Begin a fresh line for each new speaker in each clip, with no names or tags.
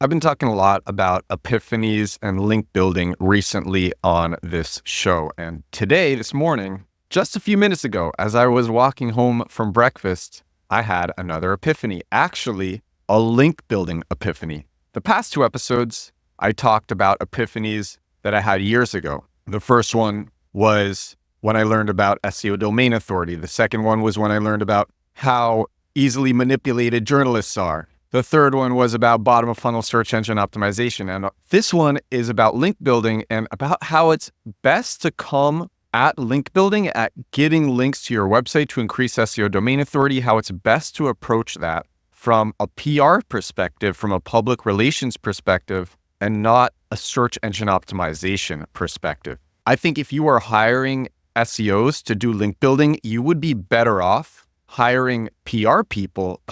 I've been talking a lot about epiphanies and link building recently on this show. And today, this morning, just a few minutes ago, as I was walking home from breakfast, I had another epiphany. Actually, a link building epiphany. The past two episodes, I talked about epiphanies that I had years ago. The first one was when I learned about SEO domain authority. The second one was when I learned about how easily manipulated journalists are. The third one was about bottom of funnel search engine optimization. And this one is about link building and about how it's best to come at link building, at getting links to your website to increase SEO domain authority, how it's best to approach that from a PR perspective, from a public relations perspective, and not a search engine optimization perspective. I think if you are hiring SEOs to do link building, you would be better off hiring PR people,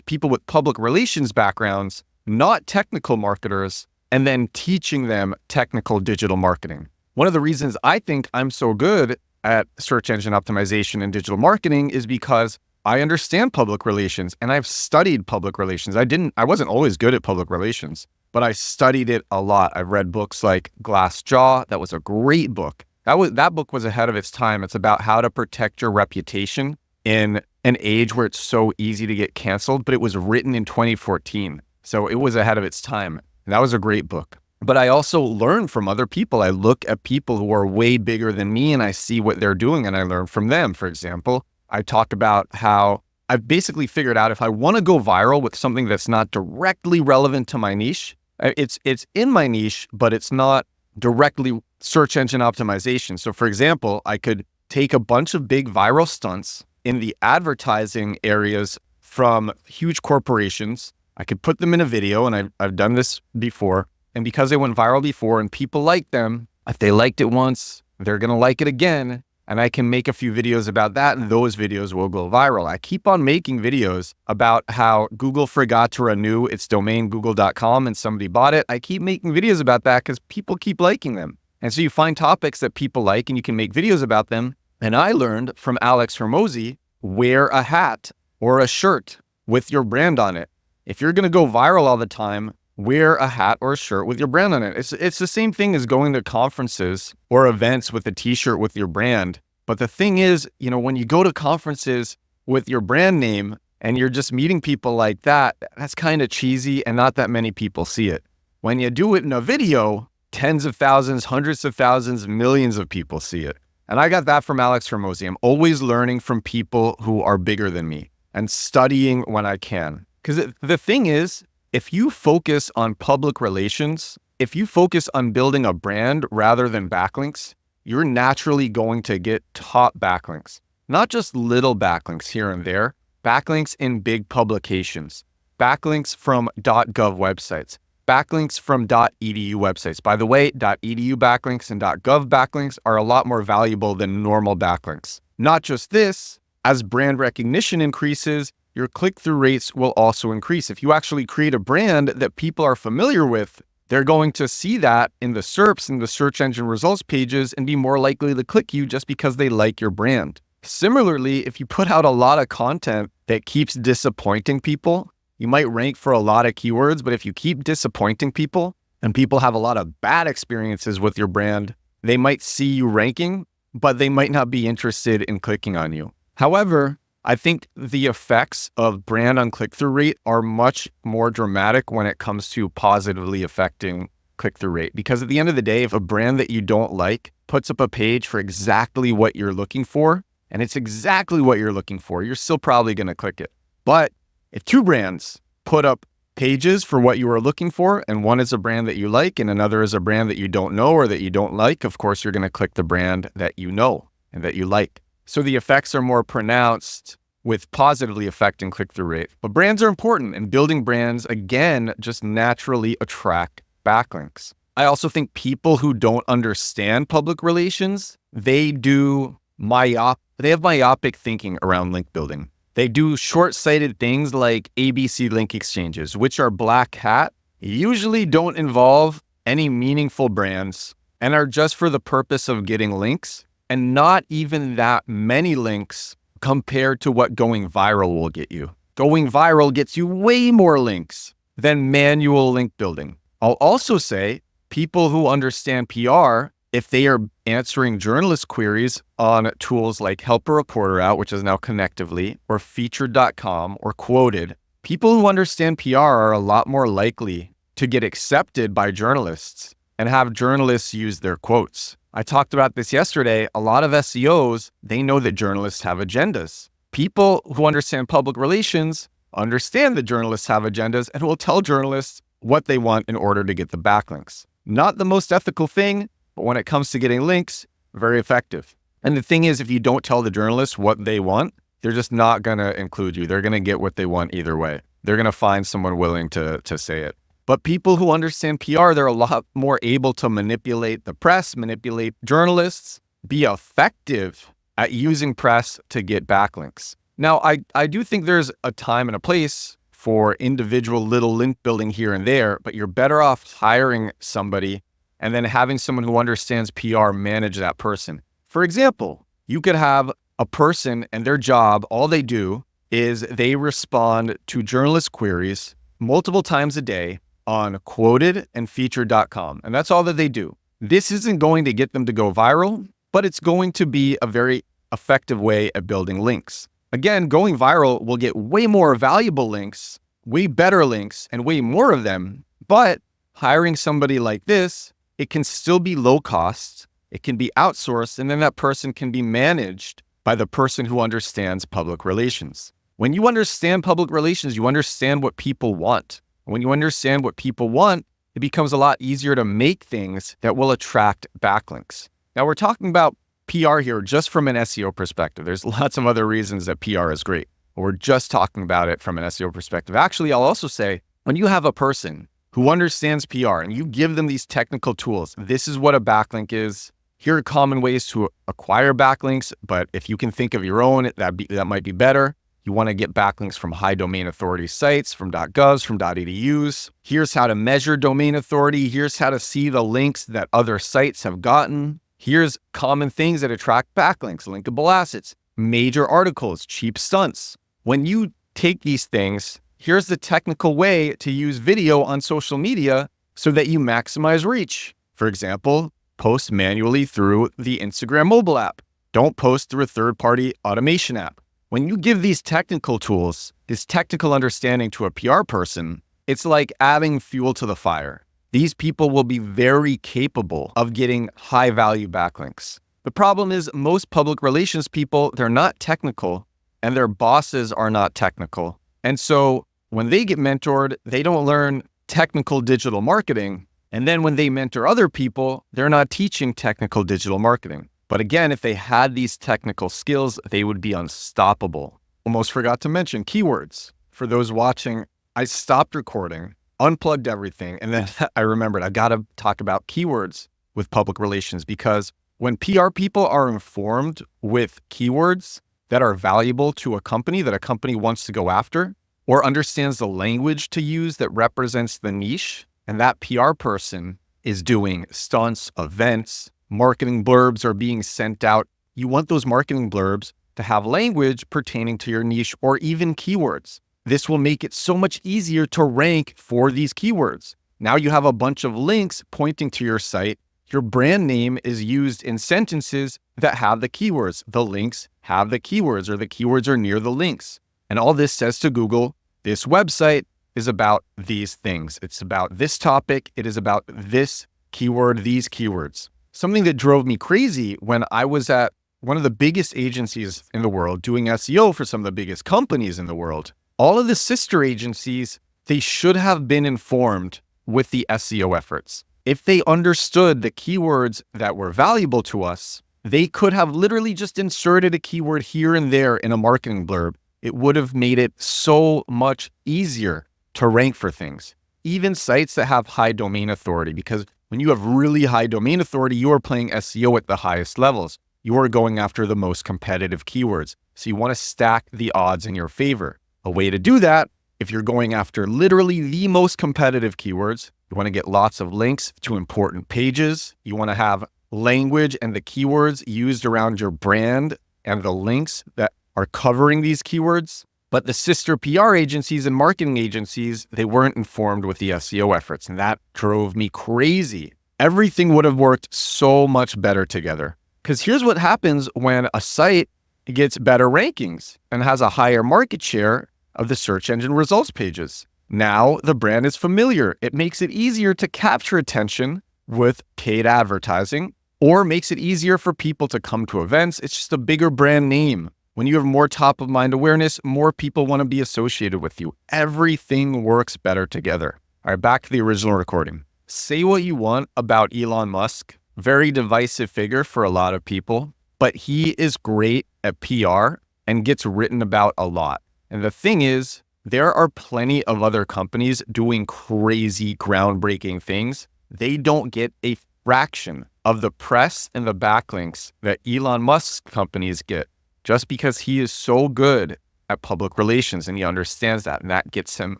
people with public relations backgrounds, not technical marketers, and then teaching them technical digital marketing. One of the reasons I think I'm so good at search engine optimization and digital marketing is because I understand public relations and I've studied public relations. I wasn't always good at public relations, but I studied it a lot. I've read books like Glassjaw. That was a great book. That book was ahead of its time. It's about how to protect your reputation in an age where it's so easy to get canceled, but it was written in 2014. So it was ahead of its time. And that was a great book. But I also learn from other people. I look at people who are way bigger than me and I see what they're doing and I learn from them. For example, I talk about how I've basically figured out if I want to go viral with something that's not directly relevant to my niche, it's in my niche, but it's not directly search engine optimization. So for example, I could take a bunch of big viral stunts in the advertising areas from huge corporations. I could put them in a video, and I've done this before. And because they went viral before and people liked them, if they liked it once, they're going to like it again. And I can make a few videos about that, and those videos will go viral. I keep on making videos about how Google forgot to renew its domain, google.com, and somebody bought it. I keep making videos about that because people keep liking them. And so you find topics that people like, and you can make videos about them. And I learned from Alex Hormozi, wear a hat or a shirt with your brand on it. If you're going to go viral all the time, wear a hat or a shirt with your brand on it. It's the same thing as going to conferences or events with a t-shirt with your brand. But the thing is, when you go to conferences with your brand name and you're just meeting people like that, that's kind of cheesy and not that many people see it. When you do it in a video, tens of thousands, hundreds of thousands, millions of people see it. And I got that from Alex Hormozi. I'm always learning from people who are bigger than me and studying when I can. Because the thing is, if you focus on public relations, if you focus on building a brand rather than backlinks, you're naturally going to get top backlinks. Not just little backlinks here and there, backlinks in big publications, backlinks from .gov websites, backlinks from .edu websites. By the way, .edu backlinks and .gov backlinks are a lot more valuable than normal backlinks. Not just this, as brand recognition increases, your click-through rates will also increase. If you actually create a brand that people are familiar with, they're going to see that in the SERPs, in the search engine results pages, and be more likely to click you just because they like your brand. Similarly, if you put out a lot of content that keeps disappointing people, you might rank for a lot of keywords, but if you keep disappointing people and people have a lot of bad experiences with your brand, they might see you ranking, but they might not be interested in clicking on you. However, I think the effects of brand on click-through rate are much more dramatic when it comes to positively affecting click-through rate. Because at the end of the day, if a brand that you don't like puts up a page for exactly what you're looking for, and it's exactly what you're looking for, you're still probably going to click it. But if two brands put up pages for what you are looking for, and one is a brand that you like and another is a brand that you don't know or that you don't like, of course, you're going to click the brand that you know and that you like. So the effects are more pronounced with positively affecting click-through rate. But brands are important, and building brands, again, just naturally attract backlinks. I also think people who don't understand public relations, they have myopic thinking around link building. They do short-sighted things like ABC link exchanges, which are black hat, usually don't involve any meaningful brands, and are just for the purpose of getting links, and not even that many links compared to what going viral will get you. Going viral gets you way more links then manual link building. I'll also say people who understand PR, if they are answering journalist queries on tools like Help a Reporter Out, which is now Connectively, or Featured.com, or Quoted, people who understand PR are a lot more likely to get accepted by journalists and have journalists use their quotes. I talked about this yesterday. A lot of SEOs, they know that journalists have agendas. People who understand public relations understand that journalists have agendas and will tell journalists what they want in order to get the backlinks. Not the most ethical thing, but when it comes to getting links, very effective. And the thing is, if you don't tell the journalists what they want, they're just not going to include you. They're going to get what they want either way. They're going to find someone willing to say it. But people who understand PR, they're a lot more able to manipulate the press, manipulate journalists, be effective at using press to get backlinks. Now, I do think there's a time and a place for individual little link building here and there, but you're better off hiring somebody and then having someone who understands PR manage that person. For example, you could have a person and their job, all they do is they respond to journalist queries multiple times a day on Quoted and Featured.com. And that's all that they do. This isn't going to get them to go viral, but it's going to be a very effective way at building links. Again, going viral will get way more valuable links, way better links, and way more of them. But hiring somebody like this, it can still be low cost, it can be outsourced, and then that person can be managed by the person who understands public relations. When you understand public relations, you understand what people want. When you understand what people want, it becomes a lot easier to make things that will attract backlinks. Now, we're talking about PR here just from an SEO perspective. There's lots of other reasons that PR is great. We're just talking about it from an SEO perspective. Actually, I'll also say, when you have a person who understands PR and you give them these technical tools, this is what a backlink is. Here are common ways to acquire backlinks, but if you can think of your own, that might be better. You want to get backlinks from high domain authority sites, from .govs, from .edus. Here's how to measure domain authority. Here's how to see the links that other sites have gotten. Here's common things that attract backlinks, linkable assets, major articles, cheap stunts. When you take these things, here's the technical way to use video on social media so that you maximize reach. For example, post manually through the Instagram mobile app. Don't post through a third-party automation app. When you give these technical tools, this technical understanding to a PR person, it's like adding fuel to the fire. These people will be very capable of getting high-value backlinks. The problem is most public relations people, they're not technical, and their bosses are not technical. And so when they get mentored, they don't learn technical digital marketing. And then when they mentor other people, they're not teaching technical digital marketing. But again, if they had these technical skills, they would be unstoppable. Almost forgot to mention keywords. For those watching, I stopped recording, unplugged everything, and then I remembered I got to talk about keywords with public relations, because when PR people are informed with keywords that are valuable to a company that a company wants to go after, or understands the language to use that represents the niche, and that PR person is doing stunts, events, marketing blurbs are being sent out. You want those marketing blurbs to have language pertaining to your niche or even keywords. This will make it so much easier to rank for these keywords. Now you have a bunch of links pointing to your site. Your brand name is used in sentences that have the keywords. The links have the keywords, or the keywords are near the links. And all this says to Google, this website is about these things. It's about this topic. It is about this keyword, these keywords. Something that drove me crazy when I was at one of the biggest agencies in the world doing SEO for some of the biggest companies in the world. All of the sister agencies, they should have been informed with the SEO efforts. If they understood the keywords that were valuable to us, they could have literally just inserted a keyword here and there in a marketing blurb. It would have made it so much easier to rank for things. Even sites that have high domain authority, because when you have really high domain authority, you are playing SEO at the highest levels. You are going after the most competitive keywords. So you want to stack the odds in your favor. A way to do that, if you're going after literally the most competitive keywords, you want to get lots of links to important pages. You want to have language and the keywords used around your brand and the links that are covering these keywords. But the sister PR agencies and marketing agencies, they weren't informed with the SEO efforts. And that drove me crazy. Everything would have worked so much better together. Because here's what happens when a site gets better rankings and has a higher market share of the search engine results pages. Now the brand is familiar. It makes it easier to capture attention with paid advertising, or makes it easier for people to come to events. It's just a bigger brand name. When you have more top of mind awareness, more people want to be associated with you. Everything works better together. All right, back to the original recording. Say what you want about Elon Musk. Very divisive figure for a lot of people, but he is great at PR and gets written about a lot. And the thing is, there are plenty of other companies doing crazy, groundbreaking things. They don't get a fraction of the press and the backlinks that Elon Musk's companies get, just because he is so good at public relations and he understands that, and that gets him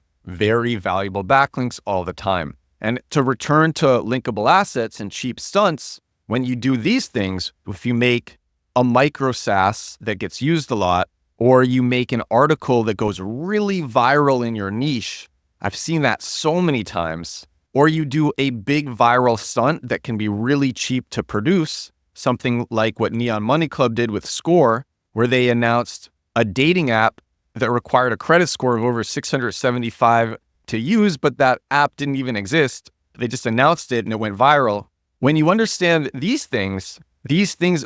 very valuable backlinks all the time. And to return to linkable assets and cheap stunts, when you do these things, if you make a micro SaaS that gets used a lot, or you make an article that goes really viral in your niche, I've seen that so many times, or you do a big viral stunt that can be really cheap to produce, something like what Neon Money Club did with Score, where they announced a dating app that required a credit score of over 675 to use, but that app didn't even exist. They just announced it and it went viral. When you understand these things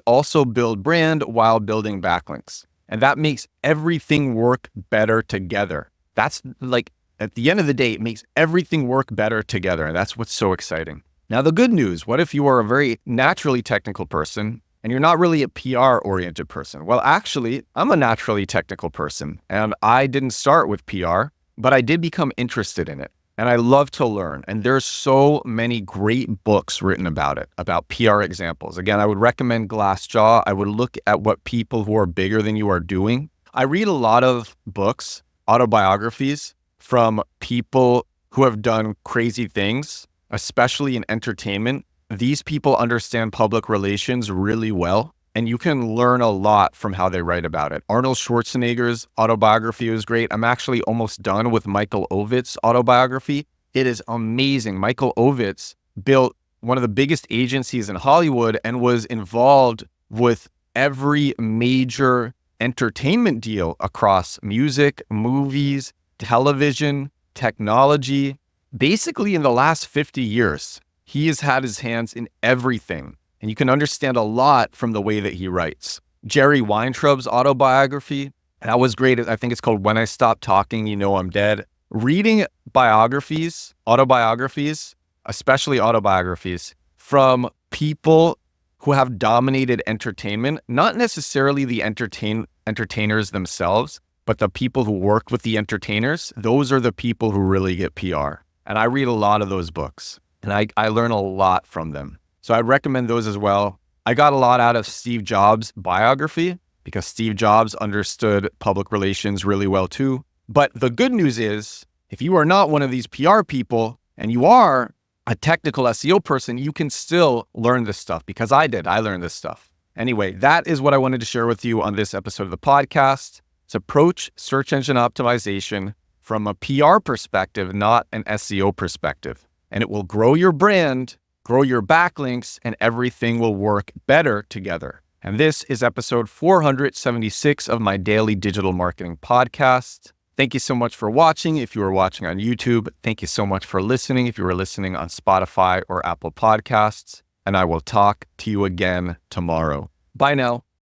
also build brand while building backlinks. And that makes everything work better together. That's like, at the end of the day, it makes everything work better together. And that's what's so exciting. Now, the good news, what if you are a very naturally technical person and you're not really a PR-oriented person? Well, actually, I'm a naturally technical person and I didn't start with PR, but I did become interested in it. And I love to learn. And there's so many great books written about it, about PR examples. Again, I would recommend Glassjaw. I would look at what people who are bigger than you are doing. I read a lot of books, autobiographies from people who have done crazy things, especially in entertainment. These people understand public relations really well, and you can learn a lot from how they write about it. Arnold Schwarzenegger's autobiography was great. I'm actually almost done with Michael Ovitz's autobiography. It is amazing. Michael Ovitz built one of the biggest agencies in Hollywood and was involved with every major entertainment deal across music, movies, television, technology. Basically, in the last 50 years, he has had his hands in everything. And you can understand a lot from the way that he writes. Jerry Weintraub's autobiography, that was great. I think it's called When I Stop Talking, You Know I'm Dead. Reading biographies, autobiographies, especially autobiographies from people who have dominated entertainment, not necessarily the entertainers themselves, but the people who work with the entertainers, those are the people who really get PR. And I read a lot of those books, and I learn a lot from them. So I'd recommend those as well. I got a lot out of Steve Jobs' biography because Steve Jobs understood public relations really well too. But the good news is, if you are not one of these PR people and you are a technical SEO person, you can still learn this stuff because I did. I learned this stuff. Anyway, that is what I wanted to share with you on this episode of the podcast. It's approach search engine optimization from a PR perspective, not an SEO perspective. And it will grow your brand, grow your backlinks, and everything will work better together. And this is episode 476 of my daily digital marketing podcast. Thank you so much for watching. If you are watching on YouTube, thank you so much for listening. If you are listening on Spotify or Apple Podcasts, and I will talk to you again tomorrow. Bye now.